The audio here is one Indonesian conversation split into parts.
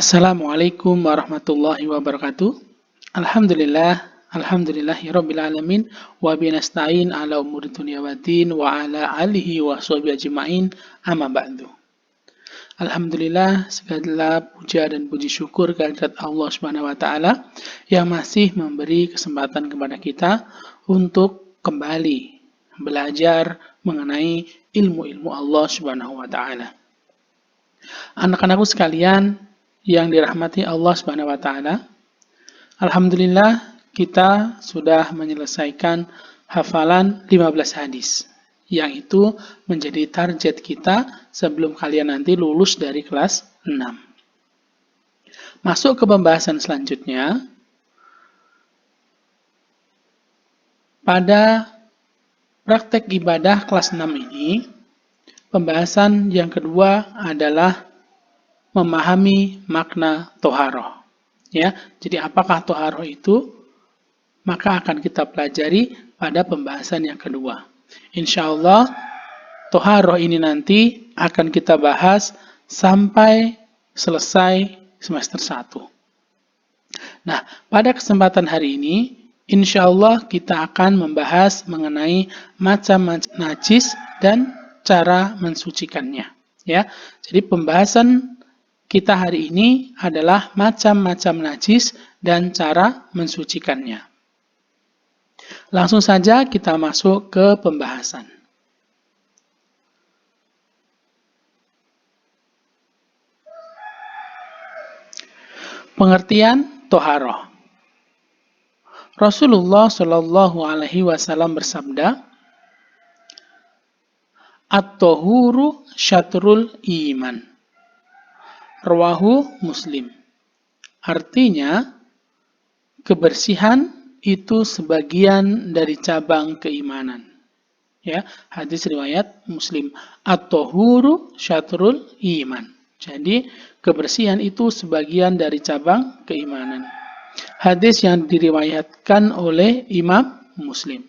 Assalamualaikum warahmatullahi wabarakatuh. Alhamdulillahirabbil alamin wa binasta'in ala umuri dunya waddin wa ala alihi wa sahbihi ajmain amma ba'du. Alhamdulillah, segala puja dan puji syukur kehadirat Allah Subhanahu wa taala yang masih memberi kesempatan kepada kita untuk kembali belajar mengenai ilmu-ilmu Allah Subhanahu wa taala. Anak-anakku sekalian yang dirahmati Allah Subhanahu wa taala, alhamdulillah kita sudah menyelesaikan hafalan 15 hadis, yang itu menjadi target kita sebelum kalian nanti lulus dari kelas 6. Masuk ke pembahasan selanjutnya. Pada praktek ibadah kelas 6 ini, pembahasan yang kedua adalah memahami makna toharoh. Ya, jadi apakah toharoh itu? Maka akan kita pelajari pada pembahasan yang kedua. Insya Allah, toharoh ini nanti akan kita bahas sampai selesai semester 1. Nah, pada kesempatan hari ini, insya Allah kita akan membahas mengenai macam-macam najis dan cara mensucikannya. Ya, jadi pembahasan kita hari ini adalah macam-macam najis dan cara mensucikannya. Langsung saja kita masuk ke pembahasan. Pengertian toharoh. Rasulullah Shallallahu Alaihi Wasallam bersabda, "At-tohuru syatrul iman." Rawahu Muslim. Artinya, kebersihan itu sebagian dari cabang keimanan. Ya, hadis riwayat Muslim. At-tohuru syatrul iman. Jadi, kebersihan itu sebagian dari cabang keimanan. Hadis yang diriwayatkan oleh Imam Muslim.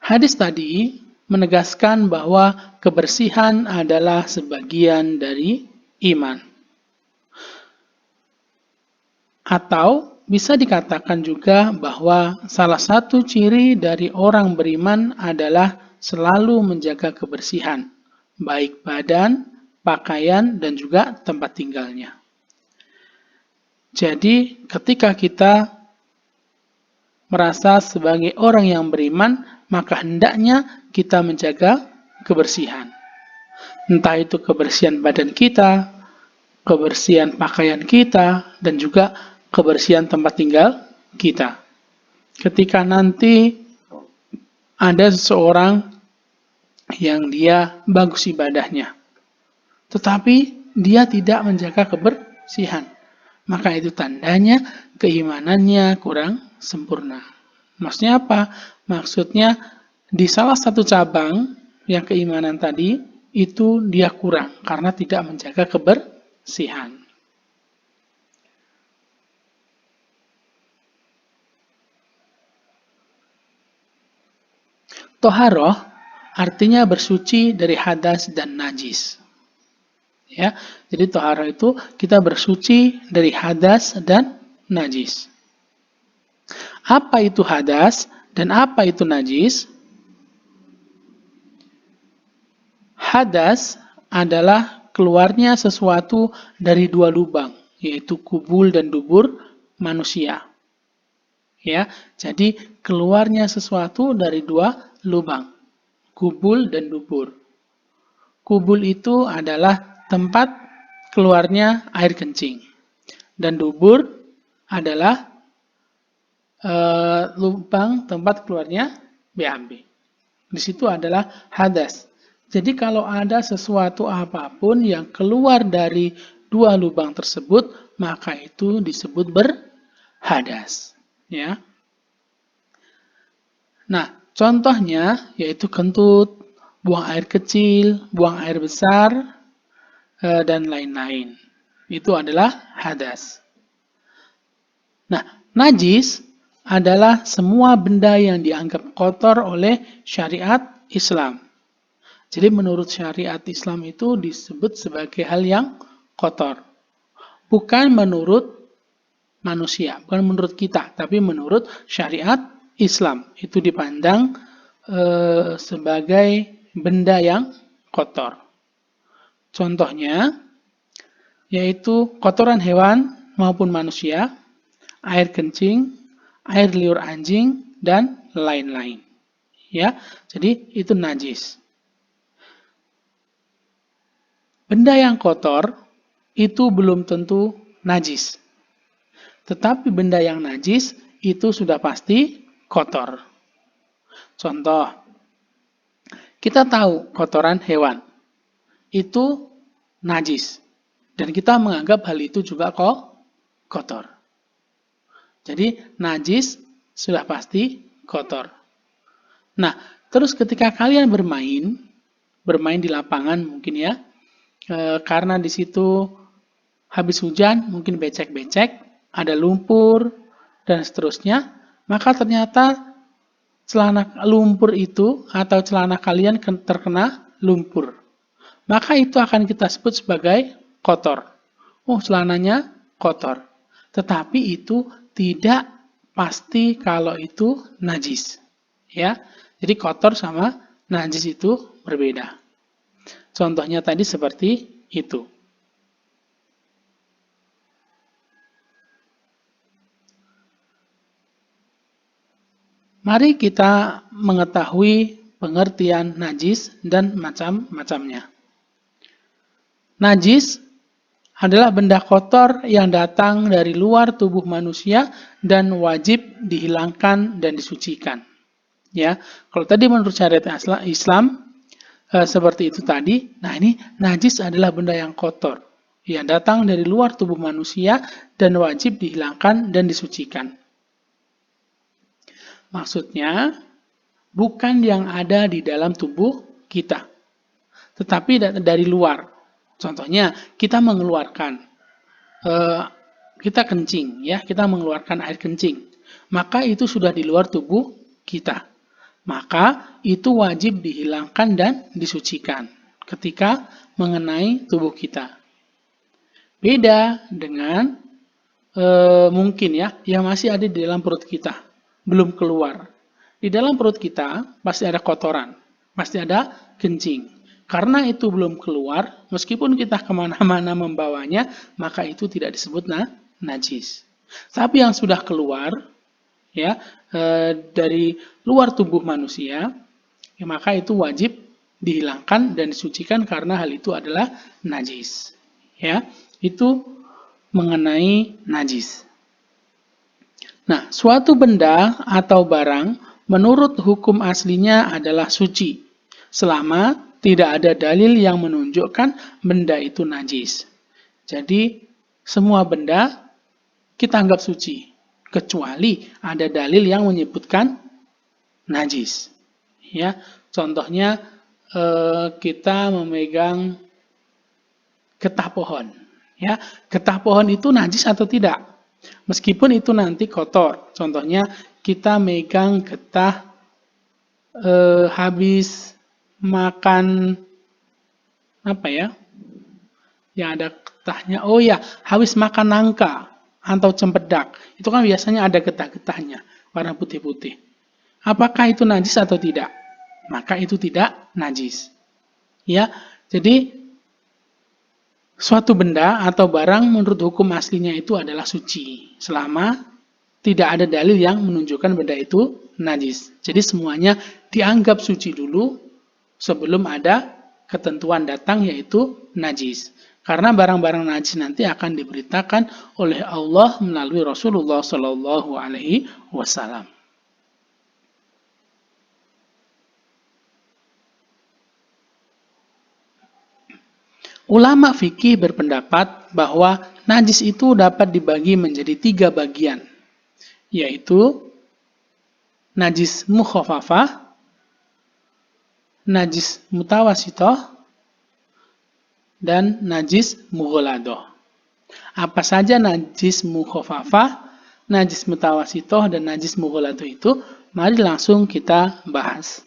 Hadis tadi menegaskan bahwa kebersihan adalah sebagian dari iman. Atau bisa dikatakan juga bahwa salah satu ciri dari orang beriman adalah selalu menjaga kebersihan, baik badan, pakaian, dan juga tempat tinggalnya. Jadi, ketika kita merasa sebagai orang yang beriman, maka hendaknya kita menjaga kebersihan. Entah itu kebersihan badan kita, kebersihan pakaian kita, dan juga kebersihan tempat tinggal kita. Ketika nanti ada seseorang yang dia bagus ibadahnya, tetapi dia tidak menjaga kebersihan, maka itu tandanya keimanannya kurang sempurna. Maksudnya apa? Maksudnya di salah satu cabang yang keimanan tadi itu dia kurang karena tidak menjaga kebersihan. Toharoh artinya bersuci dari hadas dan najis. Ya, jadi toharoh itu kita bersuci dari hadas dan najis. Apa itu hadas dan apa itu najis? Hadas adalah keluarnya sesuatu dari dua lubang, yaitu kubul dan dubur manusia. Ya, jadi keluarnya sesuatu dari dua lubang, kubul dan dubur. Kubul itu adalah tempat keluarnya air kencing, dan dubur adalah lubang tempat keluarnya BAB. Di situ adalah hadas. Jadi kalau ada sesuatu apapun yang keluar dari dua lubang tersebut, maka itu disebut berhadas. Ya. Nah, contohnya yaitu kentut, buang air kecil, buang air besar, dan lain-lain. Itu adalah hadas. Nah, najis adalah semua benda yang dianggap kotor oleh syariat Islam. Jadi menurut syariat Islam itu disebut sebagai hal yang kotor. Bukan menurut manusia, bukan menurut kita, tapi menurut syariat Islam. Itu dipandang sebagai benda yang kotor. Contohnya, yaitu kotoran hewan maupun manusia, air kencing, air liur anjing, dan lain-lain. Ya, jadi itu najis. Benda yang kotor itu belum tentu najis. Tetapi benda yang najis itu sudah pasti kotor. Contoh, kita tahu kotoran hewan itu najis. Dan kita menganggap hal itu juga kok kotor. Jadi najis sudah pasti kotor. Nah, terus ketika kalian bermain di lapangan mungkin ya, karena di situ habis hujan mungkin becek-becek, ada lumpur dan seterusnya, maka ternyata celana lumpur itu atau celana kalian terkena lumpur. Maka itu akan kita sebut sebagai kotor. Oh, celananya kotor. Tetapi itu tidak pasti kalau itu najis. Ya. Jadi kotor sama najis itu berbeda. Contohnya tadi seperti itu. Mari kita mengetahui pengertian najis dan macam-macamnya. Najis adalah benda kotor yang datang dari luar tubuh manusia dan wajib dihilangkan dan disucikan. Ya, kalau tadi menurut syariat Islam seperti itu tadi, nah ini najis adalah benda yang kotor yang datang dari luar tubuh manusia dan wajib dihilangkan dan disucikan. Maksudnya bukan yang ada di dalam tubuh kita, tetapi dari luar. Contohnya, kita mengeluarkan, kita kencing, ya, kita mengeluarkan air kencing. Maka itu sudah di luar tubuh kita. Maka itu wajib dihilangkan dan disucikan ketika mengenai tubuh kita. Beda dengan mungkin ya, yang masih ada di dalam perut kita, belum keluar. Di dalam perut kita pasti ada kotoran, pasti ada kencing. Karena itu belum keluar, meskipun kita kemana-mana membawanya, maka itu tidak disebut najis. Tapi yang sudah keluar, ya dari luar tubuh manusia, ya, maka itu wajib dihilangkan dan disucikan karena hal itu adalah najis. Ya, itu mengenai najis. Nah, suatu benda atau barang menurut hukum aslinya adalah suci, selama tidak ada dalil yang menunjukkan benda itu najis. Jadi, semua benda kita anggap suci, kecuali ada dalil yang menyebutkan najis. Ya, contohnya kita memegang getah pohon. Ya, getah pohon itu najis atau tidak? Meskipun itu nanti kotor. Contohnya kita megang getah habis makan apa ya? Yang ada getahnya. Oh ya, habis makan nangka atau cempedak. Itu kan biasanya ada getah-getahnya, warna putih-putih. Apakah itu najis atau tidak? Maka itu tidak najis. Ya, jadi suatu benda atau barang menurut hukum aslinya itu adalah suci, selama tidak ada dalil yang menunjukkan benda itu najis. Jadi semuanya dianggap suci dulu sebelum ada ketentuan datang yaitu najis. Karena barang-barang najis nanti akan diberitakan oleh Allah melalui Rasulullah Shallallahu Alaihi Wasallam. Ulama fikih berpendapat bahwa najis itu dapat dibagi menjadi 3 bagian, yaitu najis mukhafafah, najis mutawasitoh, dan najis mughaladoh. Apa saja najis mukhafafah, najis mutawasitoh, dan najis mughaladoh itu? Mari langsung kita bahas.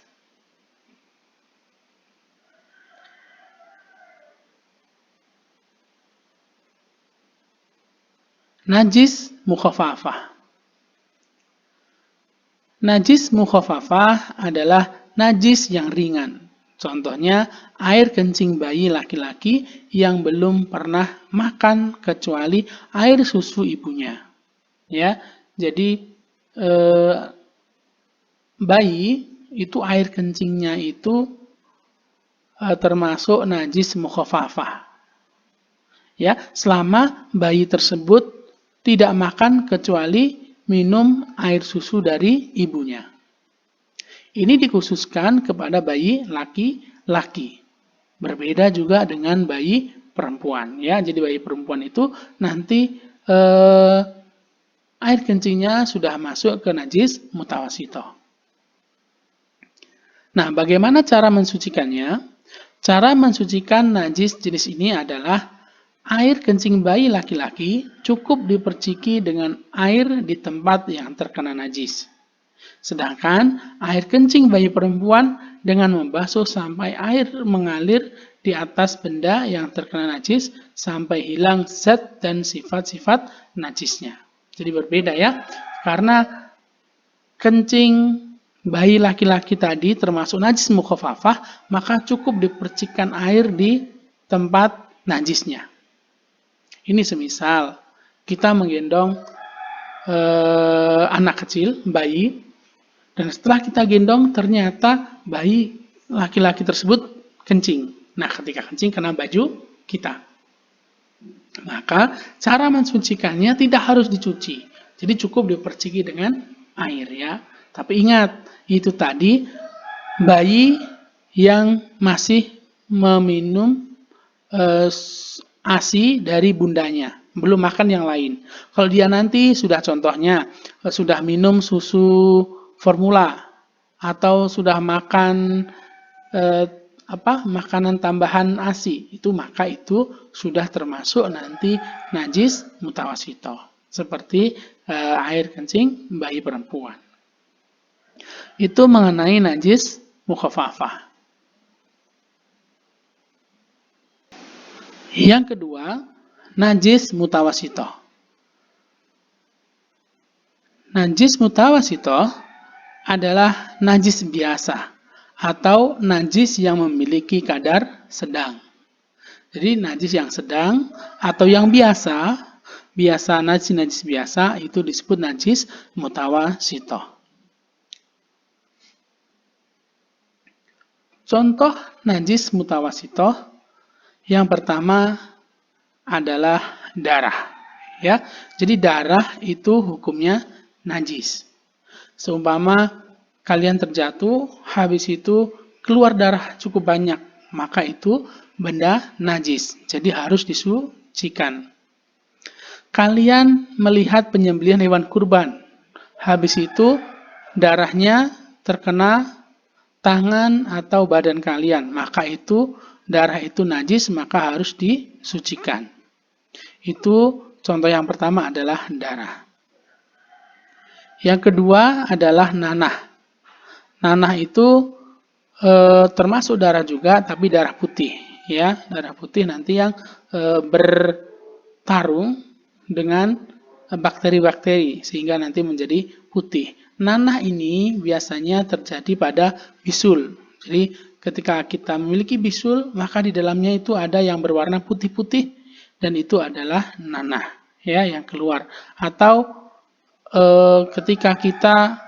Najis mukhafafah. Najis mukhafafah adalah najis yang ringan. Contohnya, air kencing bayi laki-laki yang belum pernah makan kecuali air susu ibunya. Ya, jadi bayi itu air kencingnya itu termasuk najis mukhafafah. Ya, selama bayi tersebut tidak makan kecuali minum air susu dari ibunya. Ini dikhususkan kepada bayi laki-laki. Berbeda juga dengan bayi perempuan, ya. Jadi bayi perempuan itu nanti air kencingnya sudah masuk ke najis mutawasito. Nah, bagaimana cara mensucikannya? Cara mensucikan najis jenis ini adalah air kencing bayi laki-laki cukup diperciki dengan air di tempat yang terkena najis. Sedangkan air kencing bayi perempuan dengan membasuh sampai air mengalir di atas benda yang terkena najis sampai hilang zat dan sifat-sifat najisnya. Jadi berbeda ya, karena kencing bayi laki-laki tadi termasuk najis mukhafafah, maka cukup dipercikan air di tempat najisnya. Ini semisal kita menggendong anak kecil, bayi, dan setelah kita gendong ternyata bayi laki-laki tersebut kencing. Nah, ketika kencing kena baju kita. Maka cara mensucikannya tidak harus dicuci. Jadi cukup diperciki dengan air ya. Tapi ingat, itu tadi bayi yang masih meminum ASI dari bundanya, belum makan yang lain. Kalau dia nanti sudah contohnya sudah minum susu formula atau sudah makan makanan tambahan ASI, itu maka itu sudah termasuk nanti najis mutawasito, seperti air kencing bayi perempuan. Itu mengenai najis mukhafafah. Yang kedua, najis mutawasito. Najis mutawasito adalah najis biasa atau najis yang memiliki kadar sedang. Jadi najis yang sedang atau yang biasa najis biasa itu disebut najis mutawasito. Contoh najis mutawasito yang pertama adalah darah. Ya, jadi darah itu hukumnya najis. Seumpama kalian terjatuh, habis itu keluar darah cukup banyak, maka itu benda najis, jadi harus disucikan. Kalian melihat penyembelihan hewan kurban, habis itu darahnya terkena tangan atau badan kalian, maka itu darah itu najis, maka harus disucikan. Itu contoh yang pertama adalah darah. Yang kedua adalah nanah. Nanah itu termasuk darah juga, tapi darah putih. Ya, darah putih nanti yang bertarung dengan bakteri-bakteri sehingga nanti menjadi putih. Nanah ini biasanya terjadi pada bisul. Jadi ketika kita memiliki bisul, maka di dalamnya itu ada yang berwarna putih-putih dan itu adalah nanah ya yang keluar. Atau ketika kita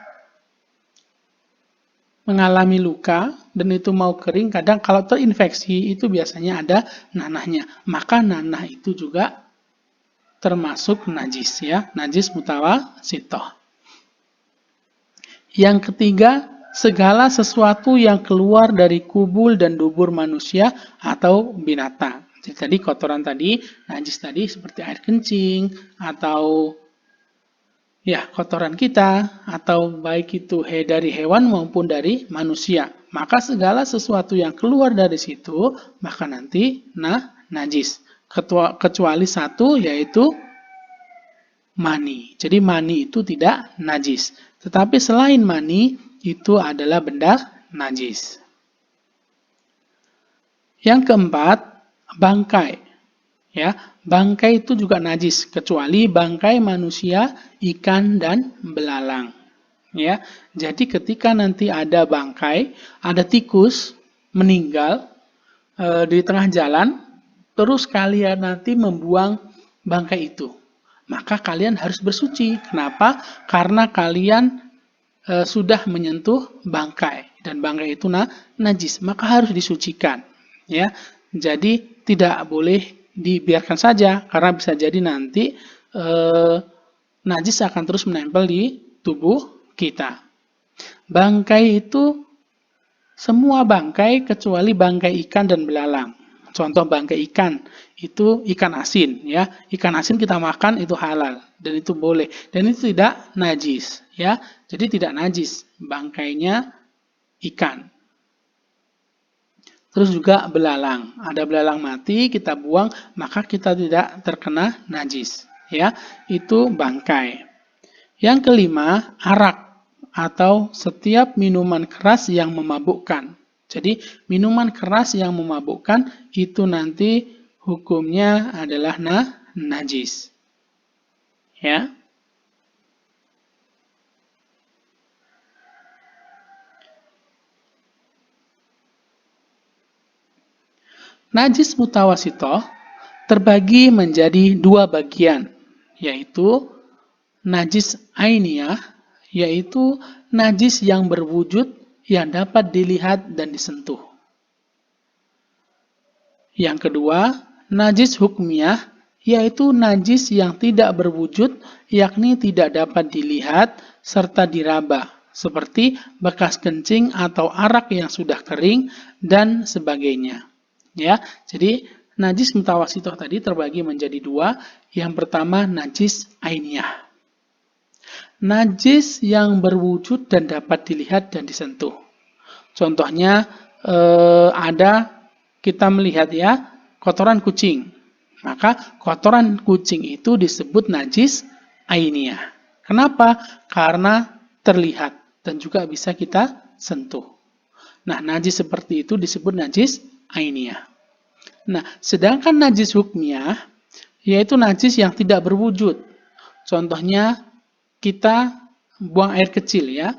mengalami luka dan itu mau kering, kadang kalau terinfeksi itu biasanya ada nanahnya. Maka nanah itu juga termasuk najis ya, najis mutawasito. Yang ketiga, segala sesuatu yang keluar dari kubul dan dubur manusia atau binatang. Jadi kotoran tadi, najis tadi seperti air kencing atau ya, kotoran kita atau baik itu dari hewan maupun dari manusia. Maka segala sesuatu yang keluar dari situ, maka nanti najis. Kecuali satu, yaitu mani. Jadi mani itu tidak najis. Tetapi selain mani, itu adalah benda najis. Yang keempat, bangkai. Ya, bangkai itu juga najis, kecuali bangkai manusia, ikan, dan belalang. Ya, jadi ketika nanti ada bangkai, ada tikus meninggal di tengah jalan, terus kalian nanti membuang bangkai itu, maka kalian harus bersuci. Kenapa? Karena kalian sudah menyentuh bangkai dan bangkai itu najis, maka harus disucikan. Ya, jadi tidak boleh dibiarkan saja karena bisa jadi nanti najis akan terus menempel di tubuh kita. Bangkai itu semua bangkai kecuali bangkai ikan dan belalang. Contoh bangkai ikan itu ikan asin, ya. Ikan asin kita makan itu halal dan itu boleh dan itu tidak najis, ya. Jadi tidak najis bangkainya ikan. Terus juga belalang. Ada belalang mati kita buang maka kita tidak terkena najis, ya. Itu bangkai. Yang kelima, arak atau setiap minuman keras yang memabukkan. Jadi, minuman keras yang memabukkan itu nanti hukumnya adalah najis. Ya. Najis mutawasitoh terbagi menjadi dua bagian, yaitu najis ainiyah, yaitu najis yang berwujud yang dapat dilihat dan disentuh. Yang kedua, najis hukmiyah, yaitu najis yang tidak berwujud, yakni tidak dapat dilihat serta diraba, seperti bekas kencing atau arak yang sudah kering dan sebagainya. Ya, jadi najis mutawasitoh tadi terbagi menjadi dua. Yang pertama najis ainiyah. Najis yang berwujud dan dapat dilihat dan disentuh. Contohnya ada kita melihat ya kotoran kucing. Maka kotoran kucing itu disebut najis ainiyah. Kenapa? Karena terlihat dan juga bisa kita sentuh. Nah, najis seperti itu disebut najis ainiyah. Nah, sedangkan najis hukmiyah yaitu najis yang tidak berwujud. Contohnya kita buang air kecil ya.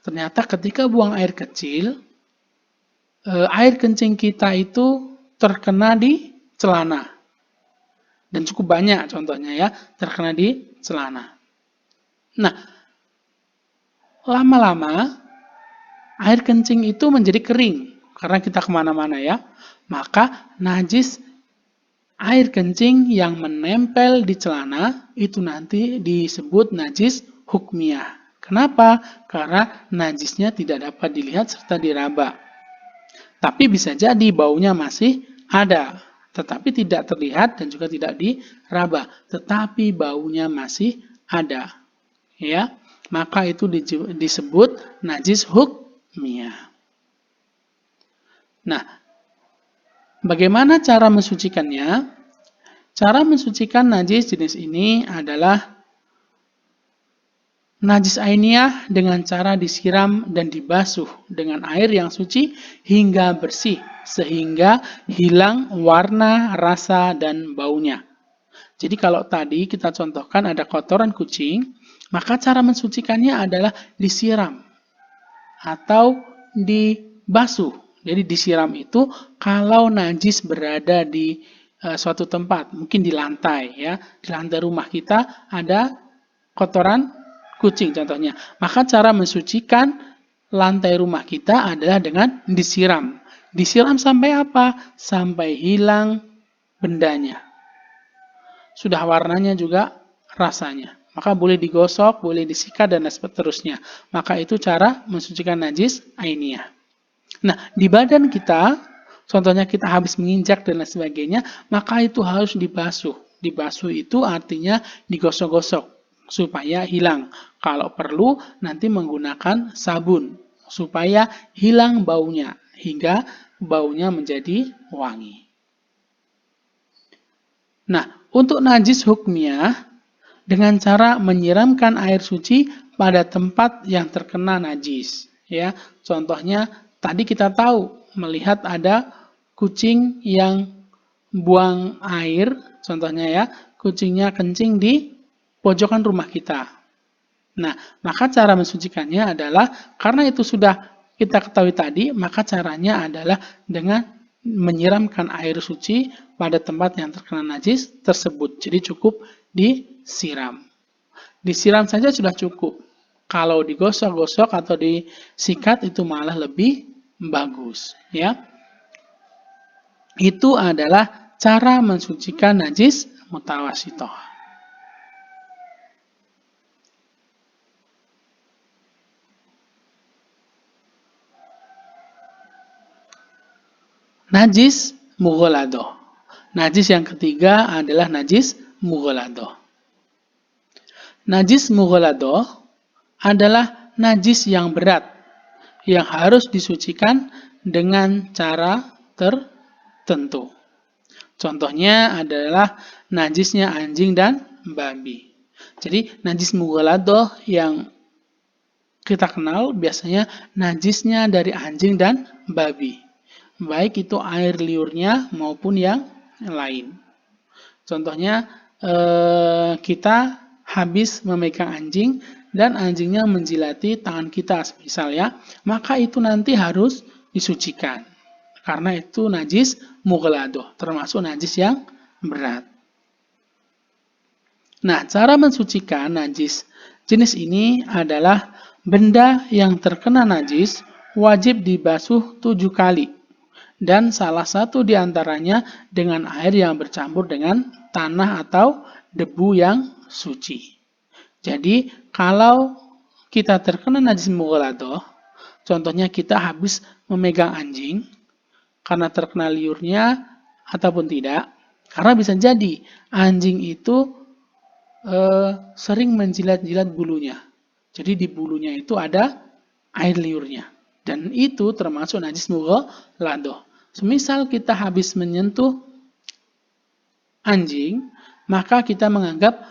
Ternyata ketika buang air kecil, air kencing kita itu terkena di celana. Dan cukup banyak contohnya ya, terkena di celana. Nah, lama-lama air kencing itu menjadi kering karena kita kemana-mana ya. Maka najis air kencing yang menempel di celana itu nanti disebut najis hukmiyah. Kenapa? Karena najisnya tidak dapat dilihat serta diraba. Tapi bisa jadi baunya masih ada, tetapi tidak terlihat dan juga tidak diraba, tetapi baunya masih ada. Ya, maka itu disebut najis hukmiyah. Nah, bagaimana cara mensucikannya? Cara mensucikan najis jenis ini adalah najis ainiyah dengan cara disiram dan dibasuh dengan air yang suci hingga bersih, sehingga hilang warna, rasa, dan baunya. Jadi kalau tadi kita contohkan ada kotoran kucing, maka cara mensucikannya adalah disiram atau dibasuh. Jadi disiram itu kalau najis berada di suatu tempat, mungkin di lantai ya, di lantai rumah kita ada kotoran kucing contohnya. Maka cara mensucikan lantai rumah kita adalah dengan disiram. Disiram sampai apa? Sampai hilang bendanya. Sudah warnanya juga rasanya. Maka boleh digosok, boleh disikat, dan seterusnya. Maka itu cara mensucikan najis ainiyah. Nah, di badan kita, contohnya kita habis menginjak dan lain sebagainya, maka itu harus dibasuh. Dibasuh itu artinya digosok-gosok supaya hilang. Kalau perlu, nanti menggunakan sabun supaya hilang baunya, hingga baunya menjadi wangi. Nah, untuk najis hukmiyah, dengan cara menyiramkan air suci pada tempat yang terkena najis. Ya, contohnya tadi kita tahu melihat ada kucing yang buang air, Contohnya ya, kucingnya kencing di pojokan rumah kita. Nah, maka cara mensucikannya adalah karena itu sudah kita ketahui tadi, maka caranya adalah dengan menyiramkan air suci pada tempat yang terkena najis tersebut. Jadi cukup disiram. Disiram saja sudah cukup. Kalau digosok-gosok atau disikat itu malah lebih bagus, ya. Itu adalah cara mensucikan najis mutawasitoh. Najis mughaladoh. Najis yang ketiga adalah najis mughaladoh. Najis mughaladoh adalah najis yang berat yang harus disucikan dengan cara tertentu. Contohnya adalah najisnya anjing dan babi. Jadi najis mughaladoh yang kita kenal biasanya najisnya dari anjing dan babi. Baik itu air liurnya maupun yang lain. Contohnya kita habis memegang anjing dan anjingnya menjilati tangan kita misalnya, maka itu nanti harus disucikan. Karena itu najis mughaladoh, termasuk najis yang berat. Nah, cara mensucikan najis jenis ini adalah benda yang terkena najis wajib dibasuh 7 kali. Dan salah satu di antaranya dengan air yang bercampur dengan tanah atau debu yang suci. Jadi, kalau kita terkena najis mughaladoh, contohnya kita habis memegang anjing, karena terkena liurnya ataupun tidak, karena bisa jadi anjing itu sering menjilat-jilat bulunya. Jadi di bulunya itu ada air liurnya. Dan itu termasuk najis mughaladoh. Semisal kita habis menyentuh anjing, maka kita menganggap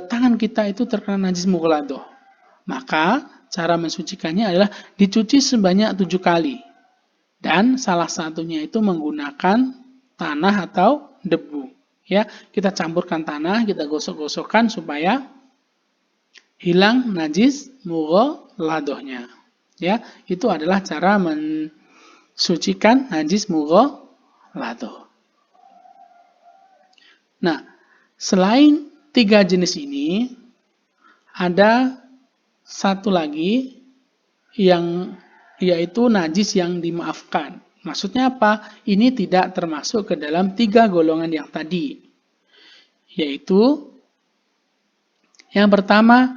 tangan kita itu terkena najis mughaladoh. Maka cara mensucikannya adalah dicuci sebanyak 7 kali. Dan salah satunya itu menggunakan tanah atau debu. Ya, kita campurkan tanah, kita gosok-gosokkan supaya hilang najis mughaladohnya. Ya, itu adalah cara mensucikan najis mughaladoh. Nah, selain 3 jenis ini, ada satu lagi yang yaitu najis yang dimaafkan. Maksudnya apa? Ini tidak termasuk ke dalam 3 golongan yang tadi. Yaitu yang pertama,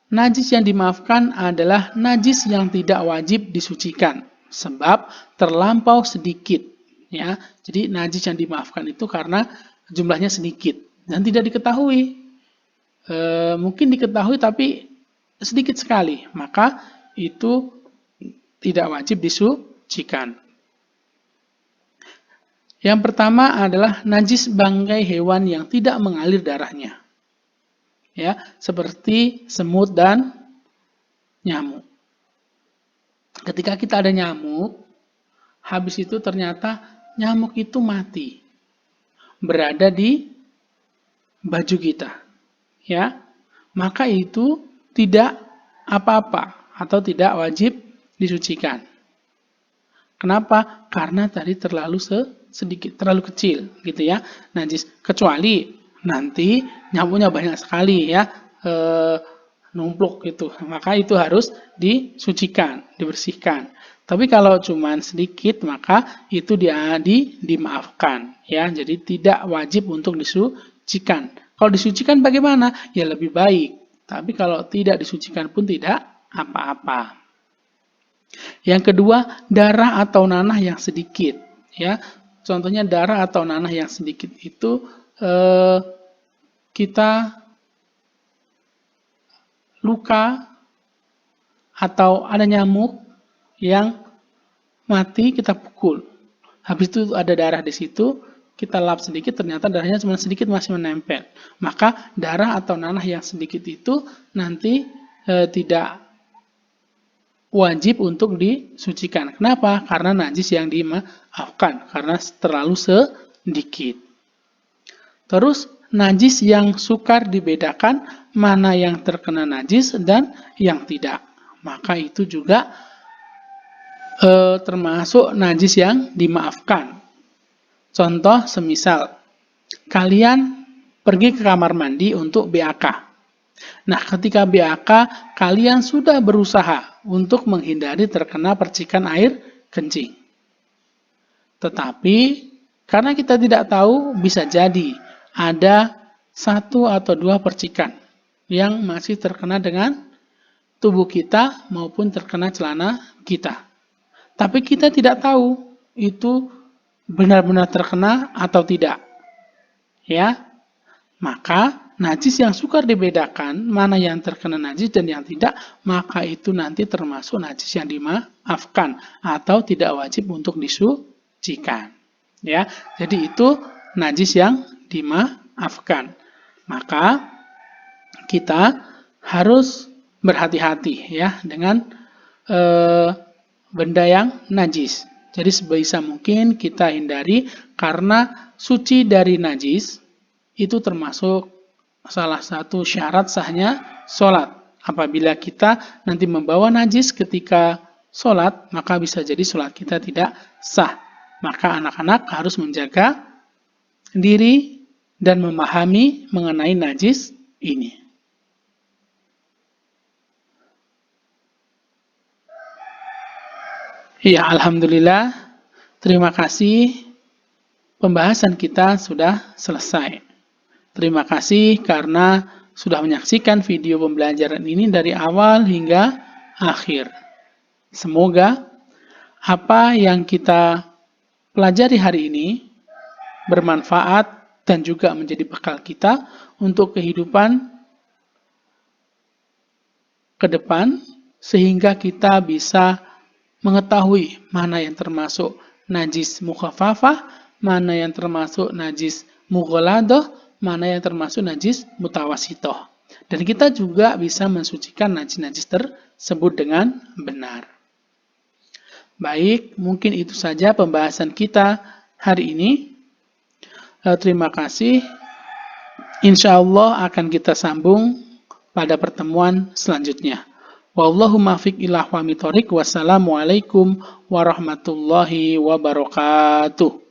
najis yang dimaafkan adalah najis yang tidak wajib disucikan sebab terlampau sedikit, ya. Jadi najis yang dimaafkan itu karena jumlahnya sedikit dan tidak diketahui. Mungkin diketahui tapi sedikit sekali, maka itu tidak wajib disucikan. Yang pertama adalah najis bangkai hewan yang tidak mengalir darahnya. Ya, seperti semut dan nyamuk. Ketika kita ada nyamuk, habis itu ternyata nyamuk itu mati. Berada di baju kita. Ya. Maka itu tidak apa-apa atau tidak wajib disucikan. Kenapa? Karena tadi terlalu sedikit, terlalu kecil gitu ya. Najis, kecuali nanti nyamuknya banyak sekali ya, numpluk gitu. Maka itu harus disucikan, dibersihkan. Tapi kalau cuma sedikit maka itu dimaafkan ya. Jadi tidak wajib untuk disucikan. Kalau disucikan bagaimana? Ya lebih baik. Tapi kalau tidak disucikan pun tidak apa-apa. Yang kedua, darah atau nanah yang sedikit. Ya, contohnya darah atau nanah yang sedikit itu kita luka atau ada nyamuk yang mati kita pukul. Habis itu ada darah di situ, kita lap sedikit, ternyata darahnya cuma sedikit masih menempel. Maka darah atau nanah yang sedikit itu nanti tidak wajib untuk disucikan. Kenapa? Karena najis yang dimaafkan, karena terlalu sedikit. Terus najis yang sukar dibedakan mana yang terkena najis dan yang tidak. Maka itu juga termasuk najis yang dimaafkan. Contoh semisal kalian pergi ke kamar mandi untuk BAK. Nah, ketika BAK, kalian sudah berusaha untuk menghindari terkena percikan air kencing. Tetapi, karena kita tidak tahu, bisa jadi ada 1 atau 2 percikan yang masih terkena dengan tubuh kita maupun terkena celana kita. Tapi kita tidak tahu itu benar-benar terkena atau tidak. Ya, maka najis yang sukar dibedakan mana yang terkena najis dan yang tidak, maka itu nanti termasuk najis yang dimaafkan atau tidak wajib untuk disucikan. Ya, jadi itu najis yang dimaafkan. Maka kita harus berhati-hati ya dengan benda yang najis. Jadi sebisa mungkin kita hindari karena suci dari najis itu termasuk salah satu syarat sahnya sholat. Apabila kita nanti membawa najis ketika sholat, maka bisa jadi sholat kita tidak sah. Maka anak-anak harus menjaga diri dan memahami mengenai najis ini. Ya, alhamdulillah. Terima kasih. Pembahasan kita sudah selesai. Terima kasih karena sudah menyaksikan video pembelajaran ini dari awal hingga akhir. Semoga apa yang kita pelajari hari ini bermanfaat dan juga menjadi bekal kita untuk kehidupan ke depan, sehingga kita bisa mengetahui mana yang termasuk najis mukhafafah, mana yang termasuk najis mughaladah, mana yang termasuk najis mutawasitoh. Dan kita juga bisa mensucikan najis-najis tersebut dengan benar. Baik, mungkin itu saja pembahasan kita hari ini. Terima kasih. Insya Allah akan kita sambung pada pertemuan selanjutnya. Wallahu muwaffiq ila aqwamit thoriq. Wassalamualaikum warahmatullahi wabarakatuh.